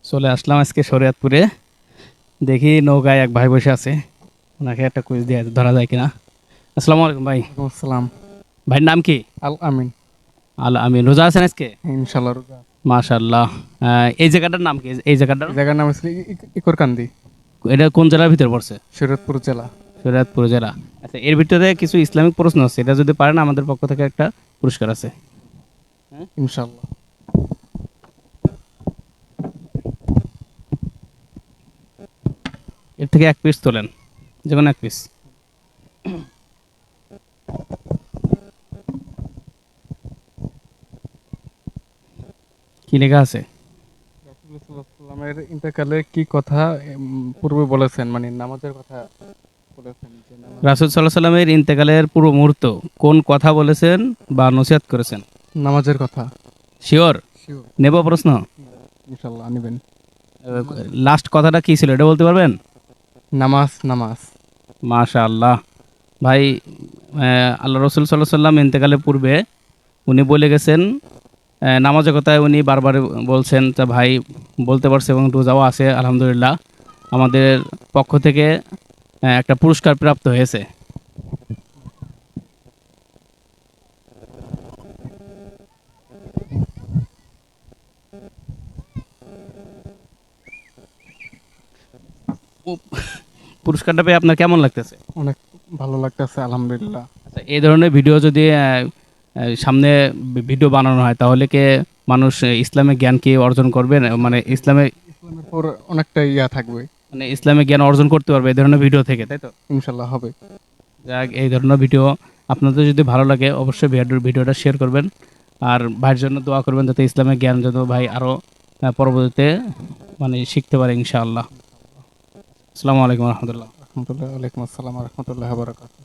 চলে আসলাম আজকে শরীয়তপুরে। দেখি নৌকায় এক ভাই বসে আছে, ওনাকে একটা কুইজ দিয়ে ধরা যায় কিনা। আসসালামু আলাইকুম ভাই। ওয়ালাইকুম আসসালাম। ভাইয়ের নাম কি? আল আমিন। আল আমিন। রোজা আছেন আজকে? ইনশাল্লাহ রোজা। মাশাআল্লাহ। এই জায়গাটার নাম কি? এই জায়গাটার এই জায়গার নাম হচ্ছে ইকরকান্দি, এটা কোন জেলার ভিতরে পড়ছে? শরীয়তপুর জেলা। শরীয়তপুর জেলা। আচ্ছা, এর ভিতরে কিছু ইসলামিক প্রশ্ন আছে, এটা যদি পারেন আমাদের পক্ষ থেকে একটা পুরস্কার আছে। ইনশাল্লাহ। এর থেকে এক পিস তোলেন, যে কোনো এক পিস। কি লেখা আছে? রাসূলুল্লাহ সাল্লাল্লাহু আলাইহি ওয়াসাল্লামের ইন্তেকালে কি কথা পূর্বে বলেছেন, মানে নামাজের কথা বলেছেন যে রাসূল সাল্লাল্লাহু আলাইহি সাল্লামের ইন্তেকালের পূর্ব মুহূর্ত কোন কথা বলেছেন বা নসিহত করেছেন? নামাজের কথা। শিওর? শিওর। নেব প্রশ্ন। ইনশাল্লাহ নিবেন। লাস্ট কথাটা কি ছিল এটা বলতে পারবেন? নামাজ নামাজ। মাশাআল্লাহ। ভাই, আল্লাহ রসুল সাল্লাল্লাহু আলাইহি সাল্লাম ইন্তেকালের পূর্বে উনি বলে গেছেন, নামাজের কথায় উনি বারবার বলছেন, তা ভাই বলতে পারছে এবং রোজাও আছে আলহামদুলিল্লাহ। আমাদের পক্ষ থেকে একটা পুরস্কার প্রাপ্ত হয়েছে। পুরস্কারটা পেয়ে আপনার কেমন লাগতেছে? অনেক ভালো লাগতেছে আলহামদুলিল্লাহ। আচ্ছা, এই ধরনের ভিডিও যদি সামনে ভিডিও বানানো হয় তাহলে কি মানুষ ইসলামিক জ্ঞান কি অর্জন করবে, মানে ইসলামের পর অনেকটা থাকবে। মানে ইসলামিক জ্ঞান অর্জন করতে পারবে এই ধরনের ভিডিও থেকে, তাই তো? ইনশাল্লাহ হবে। যাক, এই ধরনের ভিডিও আপনাদের যদি ভালো লাগে অবশ্যই ভিডিওটা শেয়ার করবেন। আর ভাইয়ের জন্য দোয়া করবেন যাতে ইসলামিক জ্ঞান যেন ভাই আরও পরবর্তীতে মানে শিখতে পারে ইনশাআল্লাহ। আসসালামু আলাইকুম রহমতুল্লাহ। রহমতুল্লাহ। ওয়ালাইকুম আসসালাম রহমতুল্লাহ বারাকাতুহু।